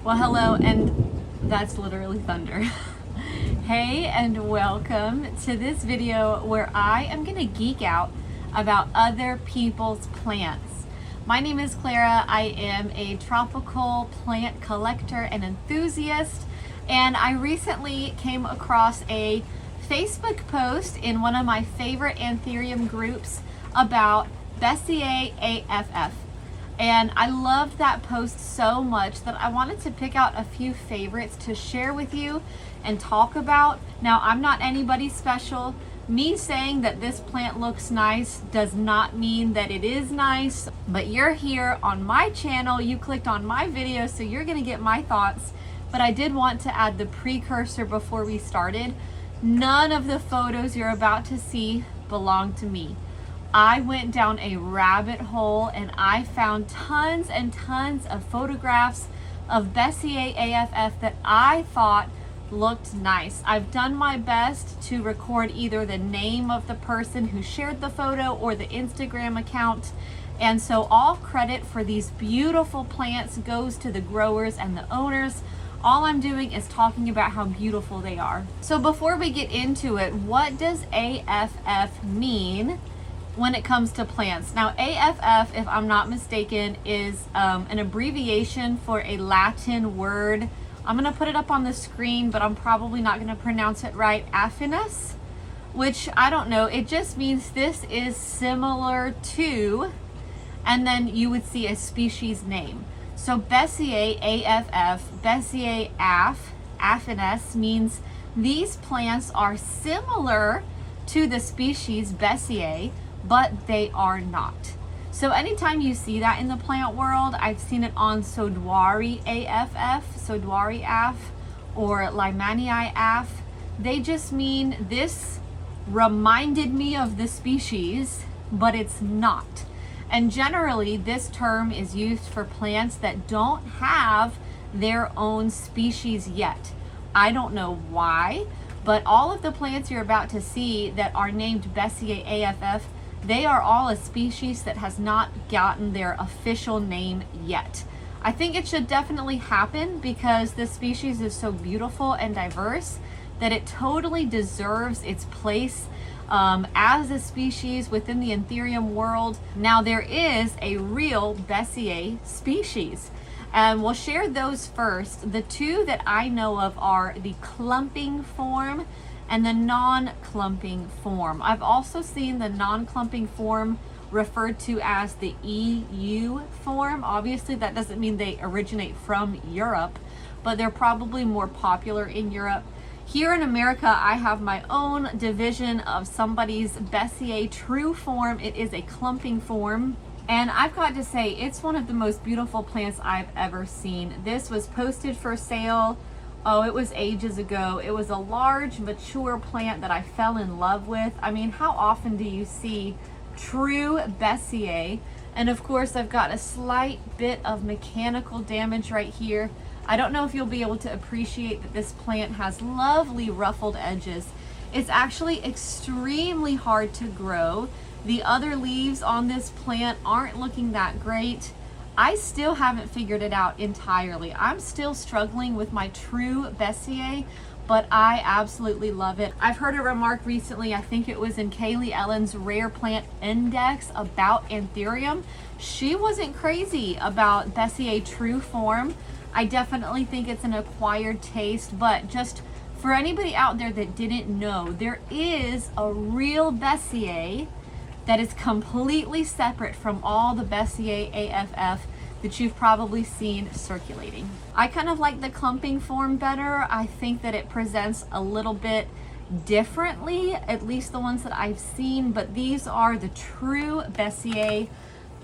Well, hello, and that's literally thunder. Hey, and welcome to this video where I am gonna geek out about other people's plants. My name is Clara. I am a tropical plant collector and enthusiast, and I recently came across a Facebook post in one of my favorite anthurium groups about Bessier AFF. And I loved that post so much that I wanted to pick out a few favorites to share with you and talk about. Now, I'm not anybody special. Me saying that this plant looks nice does not mean that it is nice, but you're here on my channel, you clicked on my video, so you're gonna get my thoughts. But I did want to add the precursor before we started. None of the photos you're about to see belong to me. I went down a rabbit hole and I found tons and tons of photographs of Bessier AFF that I thought looked nice. I've done my best to record either the name of the person who shared the photo or the Instagram account. And so all credit for these beautiful plants goes to the growers and the owners. All I'm doing is talking about how beautiful they are. So before we get into it, what does AFF mean when it comes to plants? Now, AFF, if I'm not mistaken, is an abbreviation for a Latin word. I'm gonna put it up on the screen, but I'm probably not gonna pronounce it right. Aphaness, which I don't know. It just means this is similar to, and then you would see a species name. So Bessier AFF, Bessier Aphaness means these plants are similar to the species Bessier, but they are not. So anytime you see that in the plant world, I've seen it on Sodwari AFF, Sodwari AF, or Limanii AF. They just mean this reminded me of the species, but it's not. And generally, this term is used for plants that don't have their own species yet. I don't know why, but all of the plants you're about to see that are named Bessier AFF, they are all a species that has not gotten their official name yet. I think it should definitely happen because this species is so beautiful and diverse that it totally deserves its place as a species within the anthurium world. Now, there is a real Bessier species, and we'll share those first. The two that I know of are the clumping form and the non-clumping form. I've also seen the non-clumping form referred to as the EU form. Obviously, that doesn't mean they originate from Europe, but they're probably more popular in Europe. Here in America, I have my own division of somebody's Bessier true form. It is a clumping form. And I've got to say, it's one of the most beautiful plants I've ever seen. This was posted for sale. Oh, it was ages ago. It was a large, mature plant that I fell in love with. I mean, how often do you see true Bessier? And of course, I've got a slight bit of mechanical damage right here. I don't know if you'll be able to appreciate that this plant has lovely ruffled edges. It's actually extremely hard to grow. The other leaves on this plant aren't looking that great. I still haven't figured it out entirely. I'm still struggling with my true Bessier, but I absolutely love it. I've heard a remark recently, I think it was in Kaylee Ellen's Rare Plant Index about anthurium. She wasn't crazy about Bessier true form. I definitely think it's an acquired taste, but just for anybody out there that didn't know, there is a real Bessier that is completely separate from all the Bessier AFF that you've probably seen circulating. I kind of like the clumping form better. I think that it presents a little bit differently, at least the ones that I've seen, but these are the true Bessier,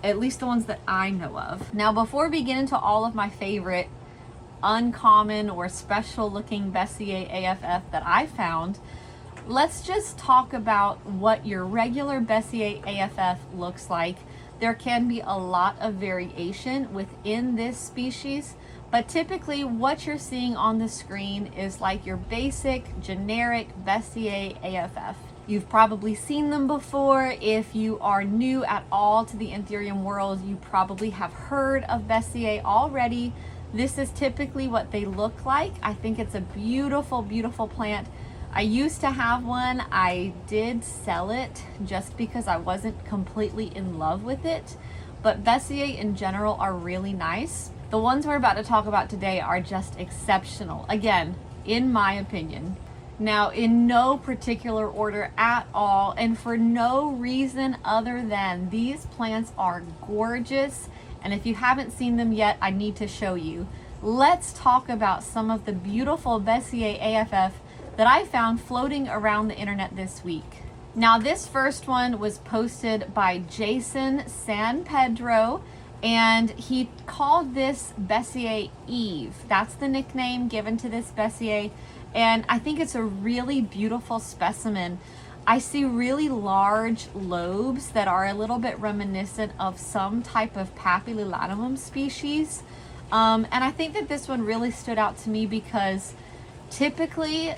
at least the ones that I know of. Now, before we get into all of my favorite uncommon or special looking Bessier AFF that I found, let's just talk about what your regular Bessier AFF looks like. There can be a lot of variation within this species, but typically what you're seeing on the screen is like your basic generic Bessier AFF. You've probably seen them before. If you are new at all to the anthurium world, you probably have heard of Bessier already. This is typically what they look like. I think it's a beautiful, beautiful plant. I used to have one. I did sell it just because I wasn't completely in love with it. But Bessier in general are really nice. The ones we're about to talk about today are just exceptional. Again, in my opinion. Now, in no particular order at all, and for no reason other than these plants are gorgeous. And if you haven't seen them yet, I need to show you. Let's talk about some of the beautiful Bessier AFF that I found floating around the internet this week. Now, this first one was posted by Jason San Pedro, and he called this Bessier Eve. That's the nickname given to this Bessier, and I think it's a really beautiful specimen. I see really large lobes that are a little bit reminiscent of some type of Papillilatimum species. And I think that this one really stood out to me because typically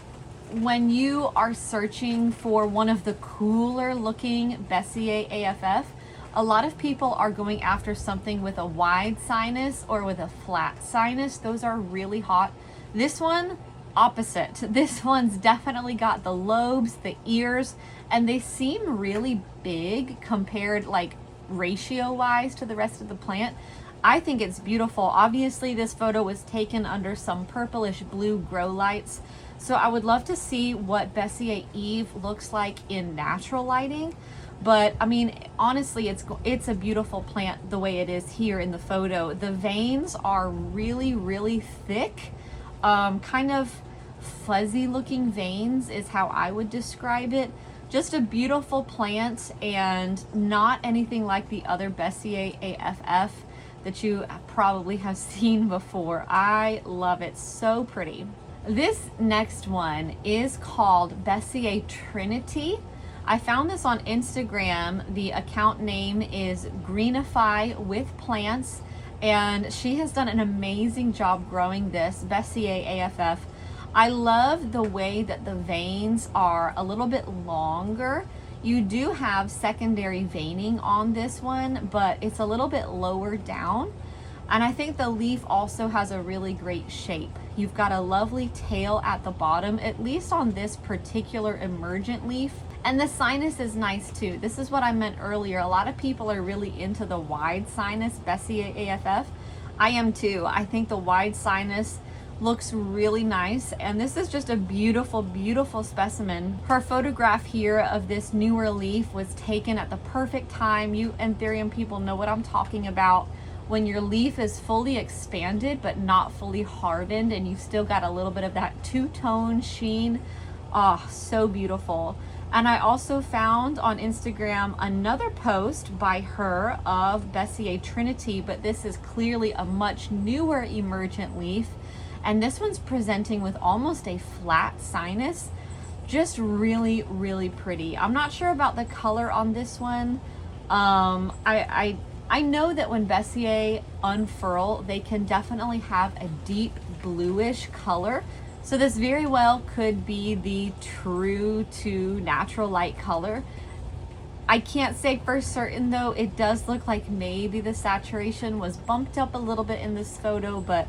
when you are searching for one of the cooler looking Bessier AFF, a lot of people are going after something with a wide sinus or with a flat sinus. Those are really hot. This one, opposite. This one's definitely got the lobes, the ears, and they seem really big compared, like, ratio wise to the rest of the plant. I think it's beautiful. Obviously this photo was taken under some purplish blue grow lights, so I would love to see what Bessier Eve looks like in natural lighting. But I mean, honestly, it's a beautiful plant the way it is here in the photo. The veins are really, really thick, kind of fuzzy looking veins is how I would describe it. Just a beautiful plant, and not anything like the other Bessier AFF that you probably have seen before. I love it, so pretty. This next one is called Bessier Trinity. I found this on Instagram. The account name is Greenify with Plants, and she has done an amazing job growing this Bessier AFF. I love the way that the veins are a little bit longer. You do have secondary veining on this one, but it's a little bit lower down. And I think the leaf also has a really great shape. You've got a lovely tail at the bottom, at least on this particular emergent leaf. And the sinus is nice too. This is what I meant earlier. A lot of people are really into the wide sinus Bessier AFF. I am too. I think the wide sinus looks really nice, and this is just a beautiful, beautiful specimen. Her photograph here of this newer leaf was taken at the perfect time. You Anthurium people know what I'm talking about. When your leaf is fully expanded but not fully hardened, and you've still got a little bit of that two-tone sheen. Oh, so beautiful. And I also found on Instagram another post by her of Bessier Trinity, but this is clearly a much newer emergent leaf. And this one's presenting with almost a flat sinus. Just really, really pretty. I'm not sure about the color on this one. I know that when Bessier unfurl, they can definitely have a deep bluish color. So this very well could be the true to natural light color. I can't say for certain though. It does look like maybe the saturation was bumped up a little bit in this photo, but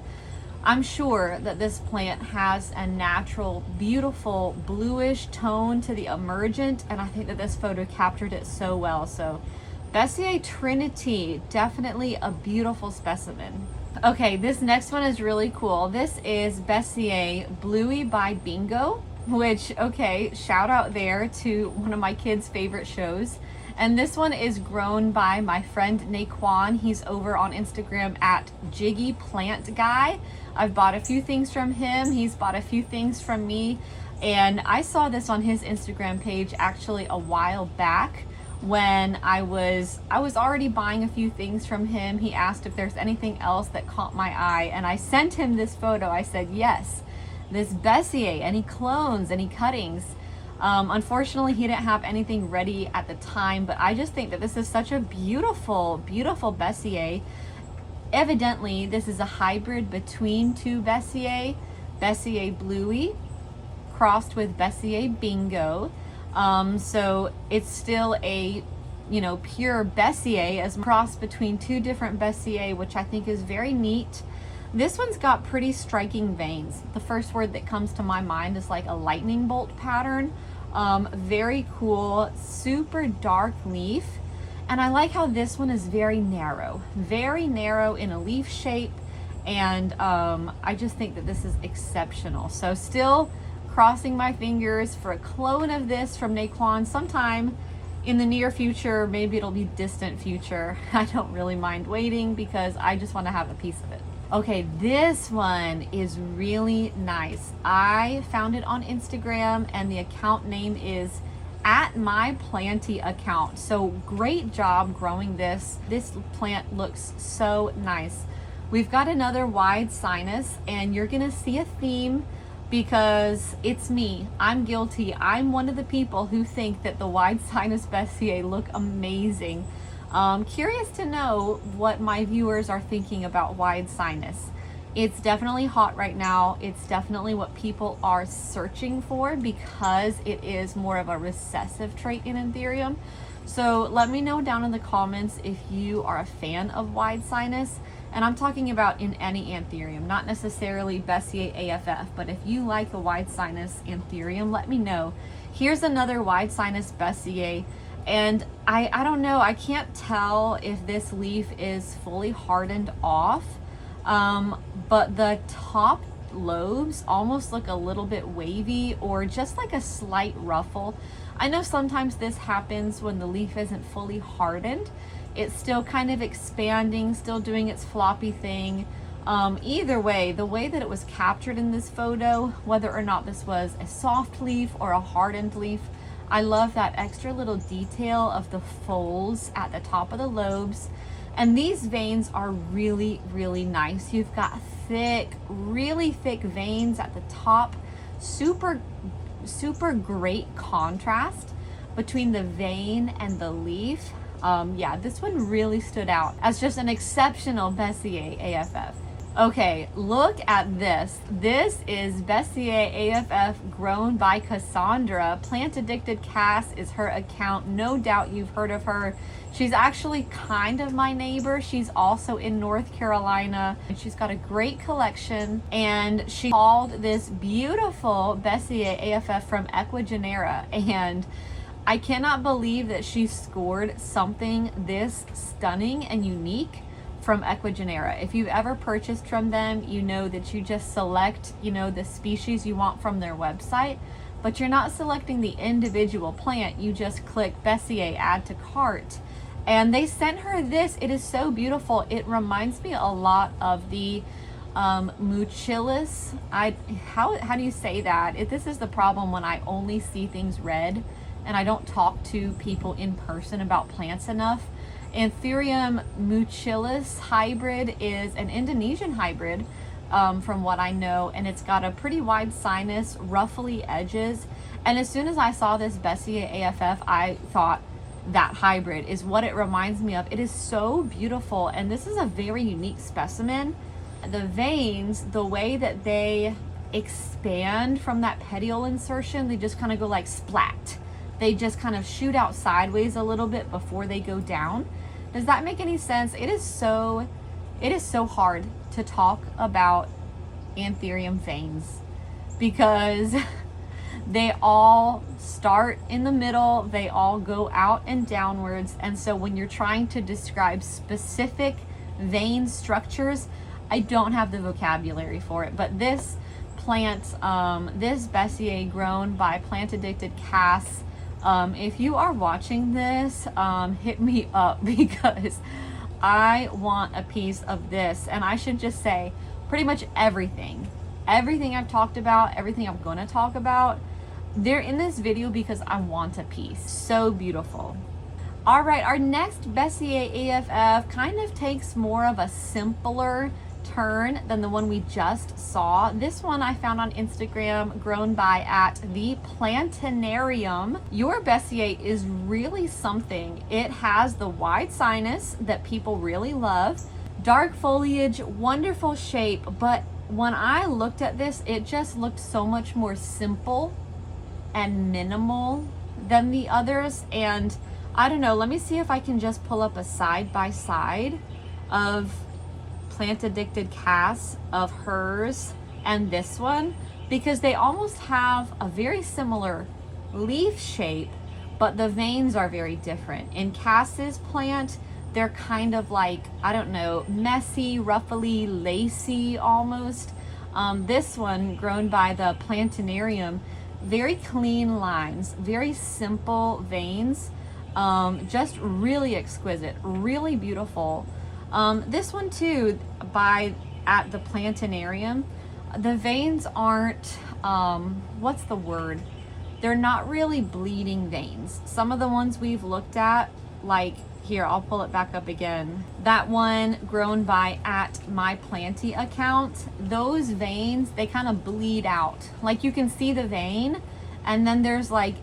I'm sure that this plant has a natural, beautiful bluish tone to the emergent, and I think that this photo captured it so well. So Bessier Trinity, definitely a beautiful specimen. Okay, this next one is really cool. This is Bessier Bluey by Bingo, which, okay, shout out there to one of my kids' favorite shows. And this one is grown by my friend Naquan. He's over on Instagram at Jiggy Plant Guy. I've bought a few things from him. He's bought a few things from me. And I saw this on his Instagram page actually a while back when I was already buying a few things from him. He asked if there's anything else that caught my eye, and I sent him this photo. I said, yes, this Bessier, any clones, any cuttings. Unfortunately, he didn't have anything ready at the time, but I just think that this is such a beautiful, beautiful Bessier. Evidently, this is a hybrid between two Bessier, Bessier Bluey crossed with Bessier Bingo. So it's still a, pure Bessier as crossed between two different Bessier, which I think is very neat. This one's got pretty striking veins. The first word that comes to my mind is like a lightning bolt pattern. Very cool, super dark leaf. And I like how this one is very narrow in a leaf shape. And I just think that this is exceptional. So still crossing my fingers for a clone of this from Naquan sometime in the near future. Maybe it'll be distant future. I don't really mind waiting because I just want to have a piece of it. Okay, this one is really nice. I found it on Instagram and the account name is @myplanty_account. So great job growing this. This plant looks so nice. We've got another wide sinus and you're gonna see a theme because it's me. I'm guilty. I'm one of the people who think that the wide sinus Bessier look amazing. Curious to know what my viewers are thinking about wide sinus. It's definitely hot right now. It's definitely what people are searching for because it is more of a recessive trait in Anthurium. So let me know down in the comments if you are a fan of wide sinus. And I'm talking about in any Anthurium, not necessarily Bessier AFF, but if you like the wide sinus Anthurium, let me know. Here's another wide sinus Bessier. And I don't know, I can't tell if this leaf is fully hardened off, but the top lobes almost look a little bit wavy or just like a slight ruffle. I know sometimes this happens when the leaf isn't fully hardened. It's still kind of expanding, still doing its floppy thing. Either way, the way that it was captured in this photo, whether or not this was a soft leaf or a hardened leaf, I love that extra little detail of the folds at the top of the lobes. And these veins are really, really nice. You've got thick, really thick veins at the top. Super, super great contrast between the vein and the leaf. Yeah, this one really stood out as just an exceptional Bessier AFF. Okay, look at this. This is Bessier AFF grown by Cassandra. Plant Addicted Cass is her account. No doubt you've heard of her. She's actually kind of my neighbor. She's also in North Carolina. And she's got a great collection. And she called this beautiful Bessier AFF from Equigenera. And I cannot believe that she scored something this stunning and unique from Equigenera. If you've ever purchased from them, you know that you just select, the species you want from their website, but you're not selecting the individual plant. You just click Bessier, add to cart. And they sent her this. It is so beautiful. It reminds me a lot of the Muchilus. How do you say that? This is the problem when I only see things red and I don't talk to people in person about plants enough. Anthurium Muchilus hybrid is an Indonesian hybrid from what I know, and it's got a pretty wide sinus, ruffly edges. And as soon as I saw this Bessier AFF, I thought that hybrid is what it reminds me of. It is so beautiful, and this is a very unique specimen. The veins, the way that they expand from that petiole insertion, they just kind of go like splat. They just kind of shoot out sideways a little bit before they go down. Does that make any sense? It is so hard to talk about Anthurium veins because they all start in the middle, they all go out and downwards. And so when you're trying to describe specific vein structures, I don't have the vocabulary for it. But this plant, this Bessier grown by Plant Addicted Cass, if you are watching this, hit me up because I want a piece of this. And I should just say pretty much everything I've talked about, everything I'm going to talk about, they're in this video because I want a piece. So beautiful. All right, our next Bessier AFF kind of takes more of a simpler turn than the one we just saw. This one I found on Instagram, grown by @theplantinarium. Your Bessier is really something. It has the wide sinus that people really love, dark foliage, wonderful shape, but when I looked at this, it just looked so much more simple and minimal than the others. And I don't know, let me see if I can just pull up a side by side of plant addicted cast of hers and this one, because they almost have a very similar leaf shape, but the veins are very different. In Cass's plant, they're kind of like, I don't know, messy, ruffly, lacy almost. This one, grown by the Plantinarium, very clean lines, very simple veins, just really exquisite, really beautiful. This one too, at the Plantinarium, the veins aren't, what's the word? They're not really bleeding veins. Some of the ones we've looked at, like here, I'll pull it back up again. That one grown by at my Planty account, those veins, they kind of bleed out. Like you can see the vein and then there's like,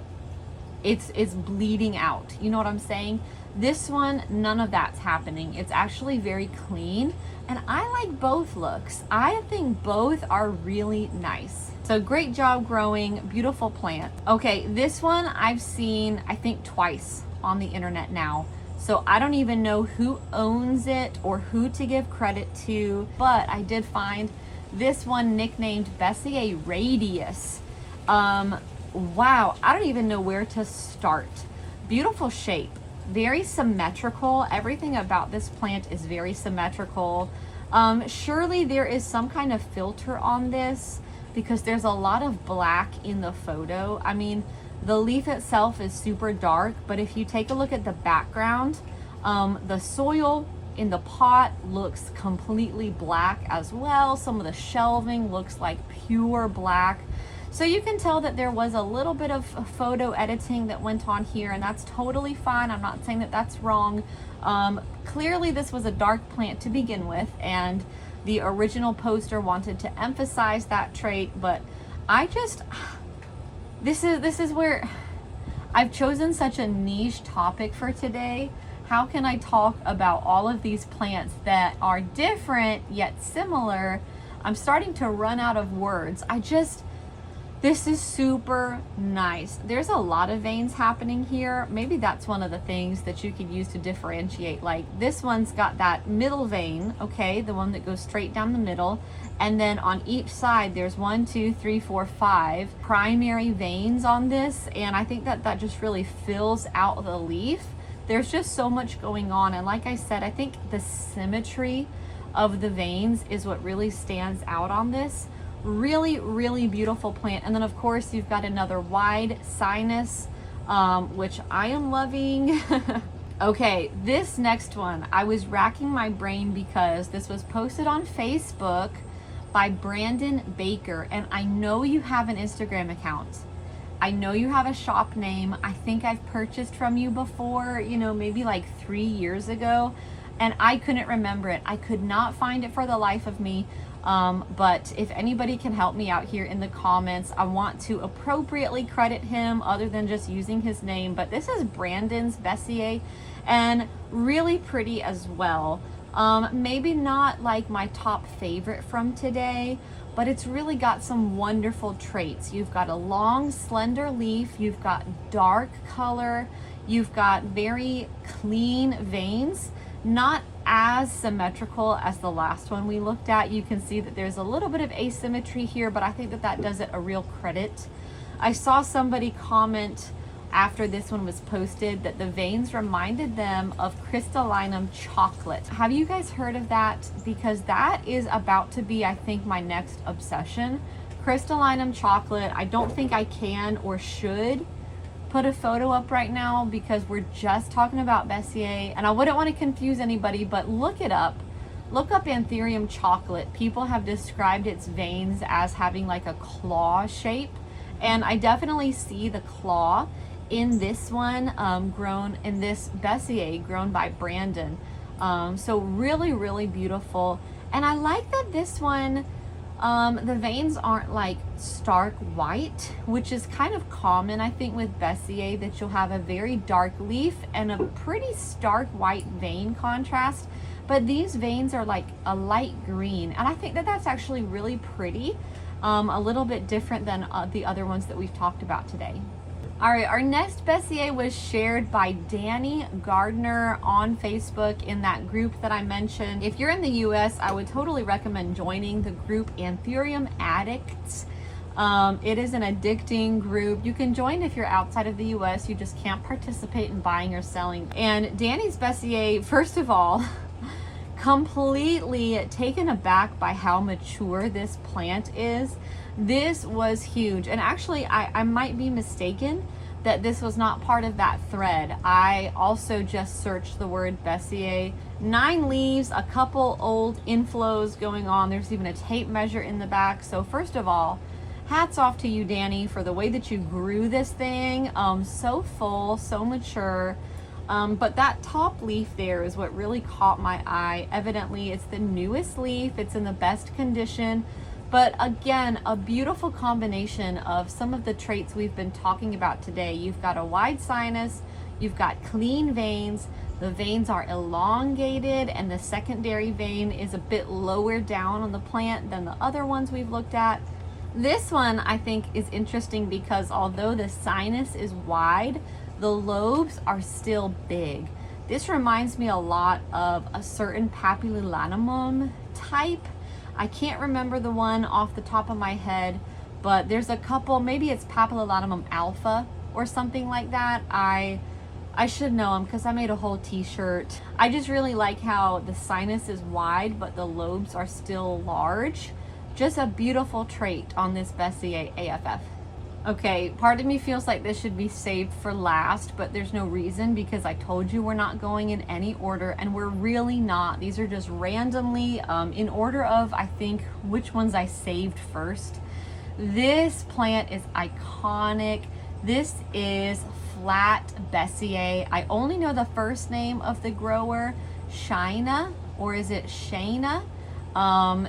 it's bleeding out. You know what I'm saying? This one, none of that's happening. It's actually very clean and I like both looks. I think both are really nice. So great job growing, beautiful plant. Okay, this one I've seen, I think twice on the internet now. So I don't even know who owns it or who to give credit to, but I did find this one nicknamed Bessie Radius. Wow, I don't even know where to start. Beautiful shape, very symmetrical. Everything about this plant is very symmetrical. Surely there is some kind of filter on this because there's a lot of black in the photo. I mean, the leaf itself is super dark, but if you take a look at the background, the soil in the pot looks completely black as well. Some of the shelving looks like pure black. So you can tell that there was a little bit of photo editing that went on here, and that's totally fine. I'm not saying that that's wrong. Clearly this was a dark plant to begin with, and the original poster wanted to emphasize that trait, but I just... This is where I've chosen such a niche topic for today. How can I talk about all of these plants that are different yet similar? I'm starting to run out of words. This is super nice. There's a lot of veins happening here. Maybe that's one of the things that you could use to differentiate. Like this one's got that middle vein, okay, the one that goes straight down the middle. And then on each side, there's 1, 2, 3, 4, 5 primary veins on this. And I think that just really fills out the leaf. There's just so much going on. And like I said, I think the symmetry of the veins is what really stands out on this. Really, really beautiful plant. And then of course you've got another wide Sinus, which I am loving. Okay, this next one, I was racking my brain because this was posted on Facebook by Brandon Baker, and I know you have an Instagram account. I know you have a shop name. I think I've purchased from you before, you know, maybe like 3 years ago, and I couldn't remember it. I could not find it for the life of me. But if anybody can help me out here in the comments, I want to appropriately credit him other than just using his name. But this is Brandon's Bessier, and really pretty as well. Maybe not like my top favorite from today, but it's really got some wonderful traits. You've got a long, slender leaf, you've got dark color, you've got very clean veins, not as symmetrical as the last one we looked at. You can see that there's a little bit of asymmetry here, but I think that does it a real credit. I saw somebody comment after this one was posted that the veins reminded them of crystallinum chocolate. Have you guys heard of that? Because that is about to be, I think, my next obsession. Crystallinum chocolate. I don't think I can or should put a photo up right now because we're just talking about Bessier, and I wouldn't want to confuse anybody, but look it up. Look up Anthurium chocolate. People have described its veins as having like a claw shape, and I definitely see the claw in this one, grown in this Bessier grown by Brandon. So really, really beautiful. And I like that this one, the veins aren't like stark white, which is kind of common, I think, with Bessier, that you'll have a very dark leaf and a pretty stark white vein contrast. But these veins are like a light green, and I think that that's actually really pretty. A little bit different than the other ones that we've talked about today. All right, our next Bessier was shared by Danny Gardner on Facebook in that group that I mentioned. If you're in the US, I would totally recommend joining the group Anthurium Addicts. It is an addicting group. You can join if you're outside of the US, you just can't participate in buying or selling. And Danny's Bessier, first of all, completely taken aback by how mature this plant is. This was huge, and actually I might be mistaken that this was not part of that thread. I also just searched the word Bessier. 9 leaves, a couple old inflows going on. There's even a tape measure in the back. So first of all, hats off to you, Danny, for the way that you grew this thing. So full, so mature. But that top leaf there is what really caught my eye. Evidently, it's the newest leaf. It's in the best condition. But again, a beautiful combination of some of the traits we've been talking about today. You've got a wide sinus, you've got clean veins, the veins are elongated, and the secondary vein is a bit lower down on the plant than the other ones we've looked at. This one I think is interesting because although the sinus is wide, the lobes are still big. This reminds me a lot of a certain Papillilanimum type. I can't remember the one off the top of my head, but there's a couple, maybe it's Papillilanimum alpha or something like that. I should know them because I made a whole t-shirt. I just really like how the sinus is wide, but the lobes are still large. Just a beautiful trait on this Bessier AFF. Okay, part of me feels like this should be saved for last, but there's no reason because I told you we're not going in any order, and we're really not. These are just randomly in order of, I think, which ones I saved first. This plant is iconic. This is Flat Bessier. I only know the first name of the grower, Shina, or is it Shayna?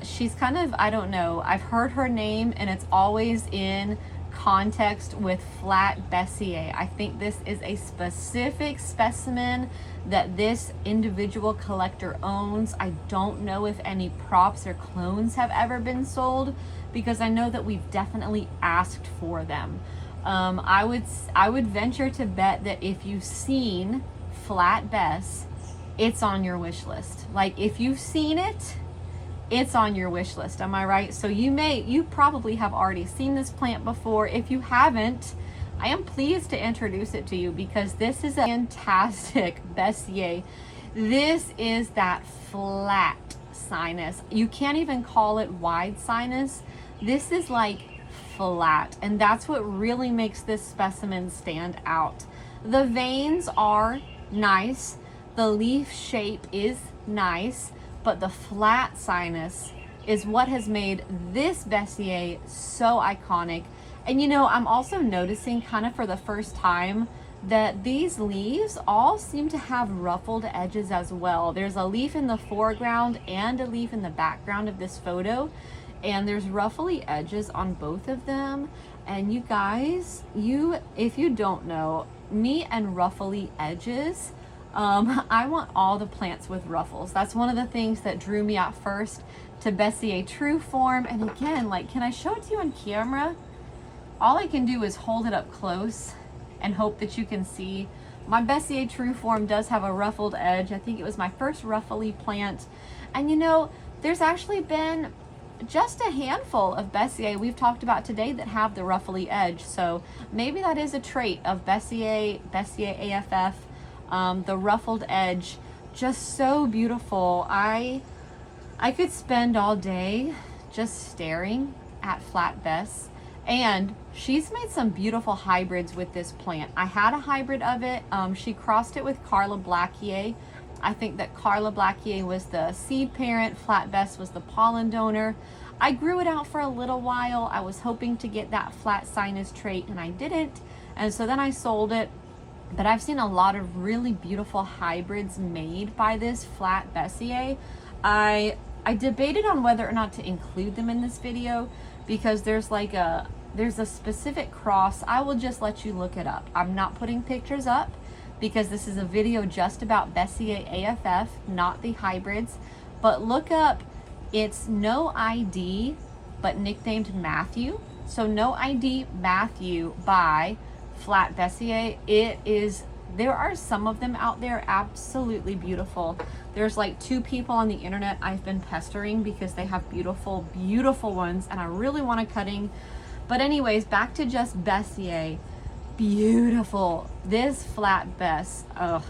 She's kind of, I don't know. I've heard her name and it's always in context with Flat Bessier. I think this is a specific specimen that this individual collector owns. I don't know if any props or clones have ever been sold because I know that we've definitely asked for them. I would venture to bet that if you've seen Flat Bess, it's on your wish list. Like if you've seen it, it's on your wish list. Am I right? So you probably have already seen this plant before. If you haven't, I am pleased to introduce it to you because this is a fantastic Bessier. This is that flat sinus. You can't even call it wide sinus. This is like flat, and that's what really makes this specimen stand out. The veins are nice. The leaf shape is nice. But the flat sinus is what has made this Bessier so iconic. And you know, I'm also noticing kind of for the first time that these leaves all seem to have ruffled edges as well. There's a leaf in the foreground and a leaf in the background of this photo, and there's ruffly edges on both of them. And you guys, if you don't know, me and ruffly edges, I want all the plants with ruffles. That's one of the things that drew me at first to Bessier True Form. And again, like, can I show it to you on camera? All I can do is hold it up close and hope that you can see. My Bessier True Form does have a ruffled edge. I think it was my first ruffly plant. And you know, there's actually been just a handful of Bessier we've talked about today that have the ruffly edge. So maybe that is a trait of Bessier AFF. The ruffled edge, just so beautiful. I could spend all day just staring at Flat Bess, and she's made some beautiful hybrids with this plant. I had a hybrid of it. She crossed it with Carla Blackier. I think that Carla Blackier was the seed parent, Flat Bess was the pollen donor. I grew it out for a little while. I was hoping to get that flat sinus trait and I didn't, and so then I sold it. But I've seen a lot of really beautiful hybrids made by this Flat Bessier. I debated on whether or not to include them in this video because there's a specific cross. I will just let you look it up. I'm not putting pictures up because this is a video just about Bessier AFF, not the hybrids. But look up, it's No ID, but nicknamed Matthew. So No ID Matthew by flat Bessier. It is, there are some of them out there absolutely beautiful. There's like 2 people on the internet I've been pestering because they have beautiful, beautiful ones, and I really want a cutting. But anyways, back to just Bessier. Beautiful. This flat Bess, ugh.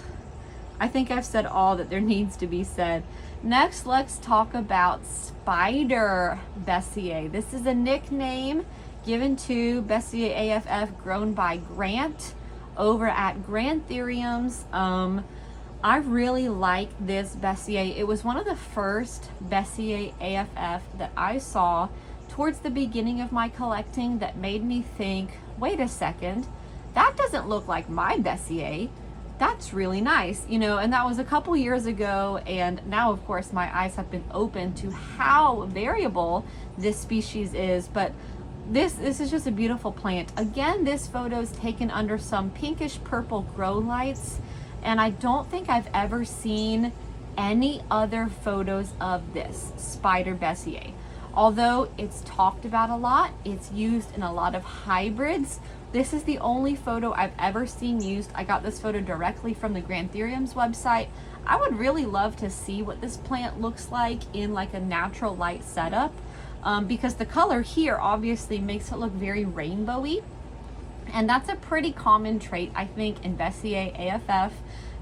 I think I've said all that there needs to be said. Next, let's talk about Spider Bessier. This is a nickname given to Bessier AFF, grown by Grant over at Granthuriums. I really like this Bessier. It was one of the first Bessier AFF that I saw towards the beginning of my collecting that made me think, wait a second, that doesn't look like my Bessier. That's really nice, you know, and that was a couple years ago, and now of course my eyes have been open to how variable this species is. But this is just a beautiful plant. Again, this photo is taken under some pinkish purple grow lights, and I don't think I've ever seen any other photos of this Spider Bessier. Although it's talked about a lot, it's used in a lot of hybrids. This is the only photo I've ever seen used. I got this photo directly from the Granthuriums website. I would really love to see what this plant looks like in like a natural light setup, because the color here obviously makes it look very rainbowy. And that's a pretty common trait, I think, in Bessier AFF.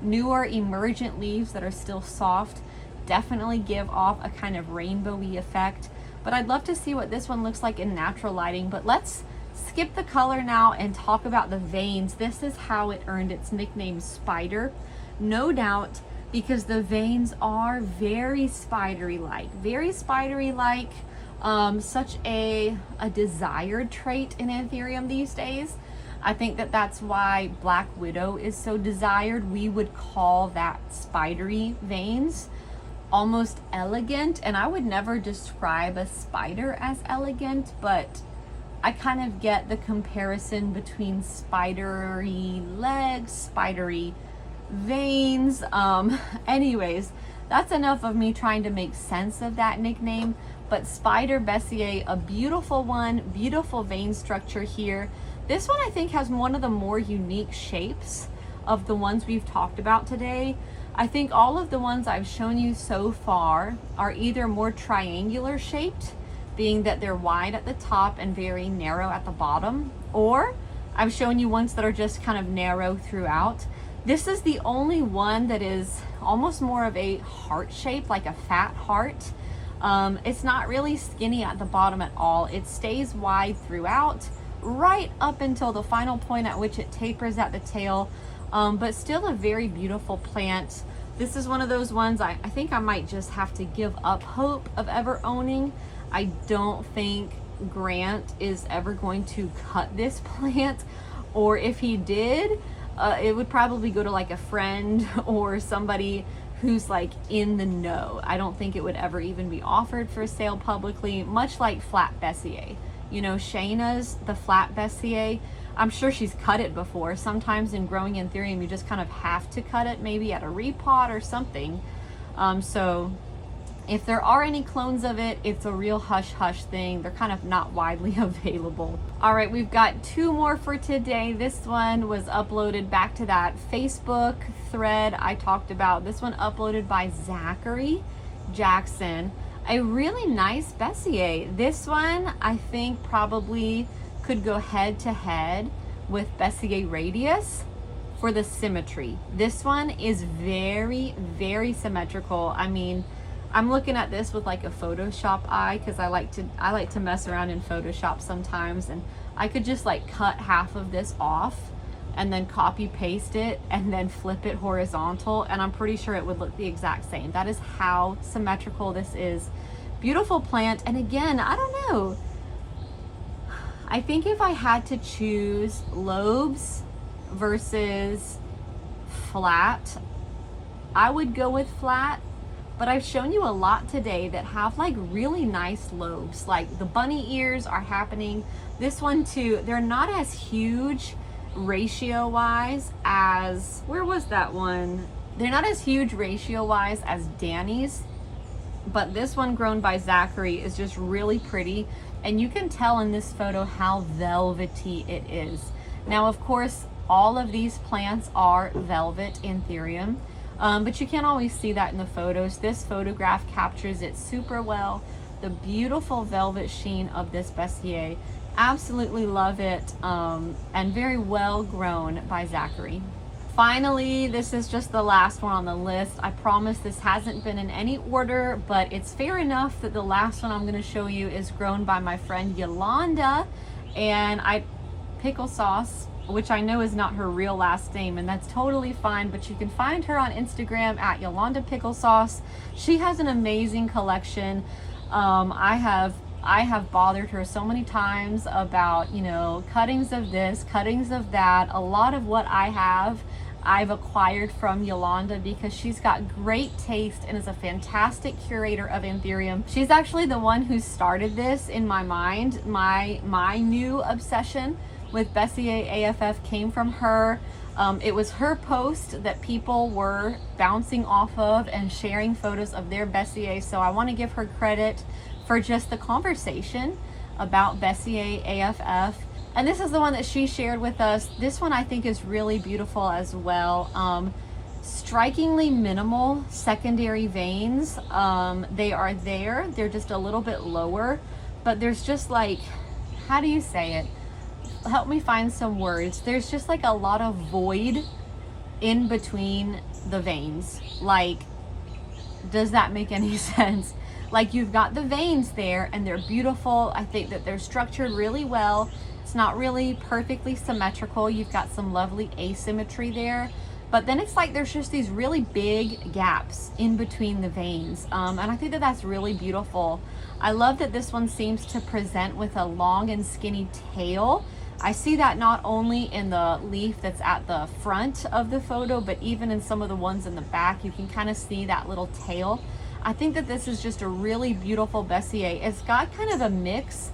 Newer emergent leaves that are still soft definitely give off a kind of rainbowy effect. But I'd love to see what this one looks like in natural lighting. But let's skip the color now and talk about the veins. This is how it earned its nickname Spider, no doubt, because the veins are very spidery-like. Very spidery-like, such a desired trait in Anthurium these days. I think that that's why Black Widow is so desired. We would call that spidery veins, almost elegant. And I would never describe a spider as elegant, but I kind of get the comparison between spidery legs, spidery veins. Anyways, that's enough of me trying to make sense of that nickname. But Spider Bessier, a beautiful one, beautiful vein structure here. This one I think has one of the more unique shapes of the ones we've talked about today. I think all of the ones I've shown you so far are either more triangular shaped, being that they're wide at the top and very narrow at the bottom, or I've shown you ones that are just kind of narrow throughout. This is the only one that is almost more of a heart shape, like a fat heart. It's not really skinny at the bottom at all. It stays wide throughout, right up until the final point at which it tapers at the tail, but still a very beautiful plant. This is one of those ones I think I might just have to give up hope of ever owning. I don't think Grant is ever going to cut this plant, or if he did, it would probably go to like a friend or somebody who's like in the know. I don't think it would ever even be offered for sale publicly, much like flat Bessier. You know, Shayna's the flat Bessier. I'm sure she's cut it before. Sometimes in growing Anthurium, you just kind of have to cut it, maybe at a repot or something. So if there are any clones of it, it's a real hush-hush thing. They're kind of not widely available. All right, we've got 2 more for today. This one was uploaded back to that Facebook thread I talked about. This one uploaded by Zachary Jackson. A really nice Bessier. This one I think probably could go head to head with Bessie Radius for the symmetry. This one is very, very symmetrical. I mean, I'm looking at this with like a Photoshop eye, because I like to mess around in Photoshop sometimes, and I could just like cut half of this off and then copy paste it and then flip it horizontal, and I'm pretty sure it would look the exact same. That is how symmetrical this is. Beautiful plant. And again, I don't know, I think if I had to choose lobes versus flat, I would go with flat. But I've shown you a lot today that have like really nice lobes. Like the bunny ears are happening. This one too, they're not as huge ratio wise as, where was that one? They're not as huge ratio wise as Danny's, but this one grown by Zachary is just really pretty. And you can tell in this photo how velvety it is. Now, of course, all of these plants are velvet anthurium, but you can't always see that in the photos. This photograph captures it super well. The beautiful velvet sheen of this Bessier. Absolutely love it, and very well grown by Zachary. Finally, this is just the last one on the list. I promise this hasn't been in any order, but it's fair enough that the last one I'm going to show you is grown by my friend Yolanda, and Pickle Sauce, which I know is not her real last name, and that's totally fine, but you can find her on Instagram at Yolanda Pickle Sauce. She has an amazing collection. I have bothered her so many times about, you know, cuttings of this, cuttings of that. A lot of what I have, I've acquired from Yolanda because she's got great taste and is a fantastic curator of anthurium. She's actually the one who started this in my mind. My new obsession with Bessier AFF came from her. It was her post that people were bouncing off of and sharing photos of their Bessier. So I want to give her credit for just the conversation about Bessier AFF. And this is the one that she shared with us. This one I think is really beautiful as well. Strikingly minimal secondary veins. They are there. They're just a little bit lower, but there's just like, how do you say it? Help me find some words. There's just like a lot of void in between the veins. Like, does that make any sense? Like, you've got the veins there and they're beautiful. I think that they're structured really well. It's not really perfectly symmetrical. You've got some lovely asymmetry there, but then it's like there's just these really big gaps in between the veins. And I think that that's really beautiful. I love that this one seems to present with a long and skinny tail. I see that not only in the leaf that's at the front of the photo, but even in some of the ones in the back, you can kind of see that little tail. I think that this is just a really beautiful Bessier. It's got kind of a mix.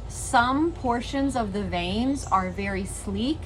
Some portions of the veins are very sleek,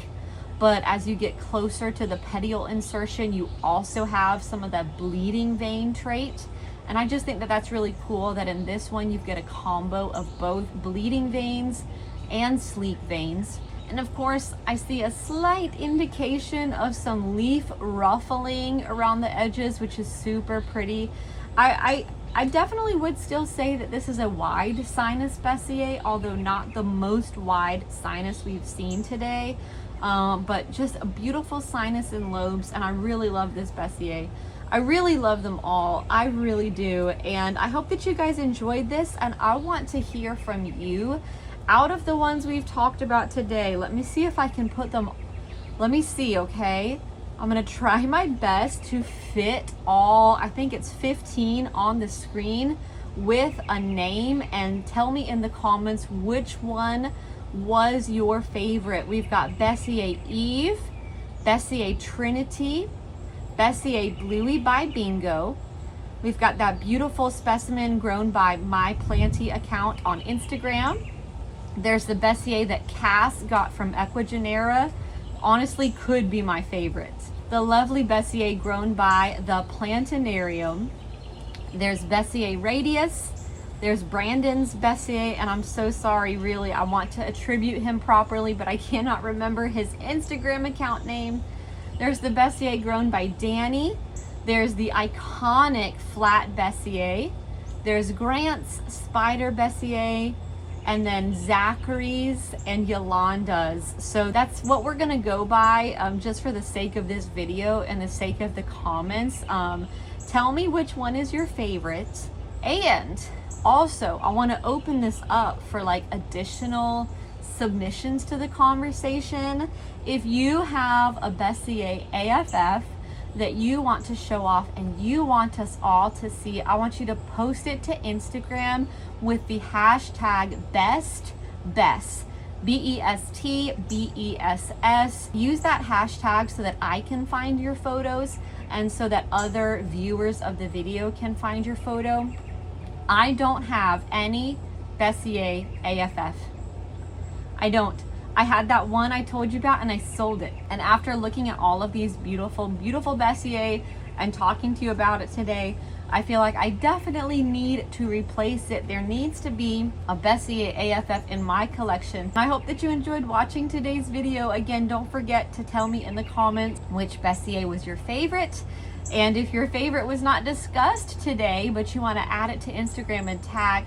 but as you get closer to the petiole insertion, you also have some of that bleeding vein trait. And I just think that that's really cool that in this one, you get a combo of both bleeding veins and sleek veins. And of course, I see a slight indication of some leaf ruffling around the edges, which is super pretty. I definitely would still say that this is a wide sinus Bessier, although not the most wide sinus we've seen today, but just a beautiful sinus and lobes, and I really love this Bessier. I really love them all, I really do, and I hope that you guys enjoyed this, and I want to hear from you. Out of the ones we've talked about today, let me see if I can put them, let me see, okay? I'm gonna try my best to fit all, I think it's 15 on the screen with a name, and tell me in the comments which one was your favorite. We've got Bessier Eve, Bessier Trinity, Bessier Bluey by Bingo. We've got that beautiful specimen grown by my Planty account on Instagram. There's the Bessier that Cass got from Equigenera. Honestly, could be my favorite. The lovely Bessier grown by the Plantinarium. There's Bessie Radius. There's Brandon's Bessier, and I'm so sorry, really. I want to attribute him properly, but I cannot remember his Instagram account name. There's the Bessier grown by Danny. There's the iconic flat Bessier. There's Grant's Spider Bessier, and then Zachary's and Yolanda's. So that's what we're gonna go by, just for the sake of this video and the sake of the comments. Tell me which one is your favorite. And also, I wanna open this up for like additional submissions to the conversation. If you have a Bessier AFF that you want to show off and you want us all to see, I want you to post it to Instagram with the hashtag BEST, BEST. Use that hashtag so that I can find your photos and so that other viewers of the video can find your photo. I don't have any Bessier AFF. I don't. I had that one I told you about and I sold it. And after looking at all of these beautiful, beautiful Bessier and talking to you about it today, I feel like I definitely need to replace it. There needs to be a Bessier AFF in my collection. I hope that you enjoyed watching today's video. Again, don't forget to tell me in the comments which Bessier was your favorite. And if your favorite was not discussed today, but you want to add it to Instagram and tag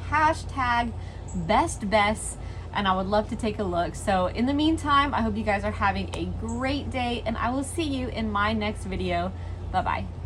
#bestbess, and I would love to take a look. So in the meantime, I hope you guys are having a great day, and I will see you in my next video. Bye-bye.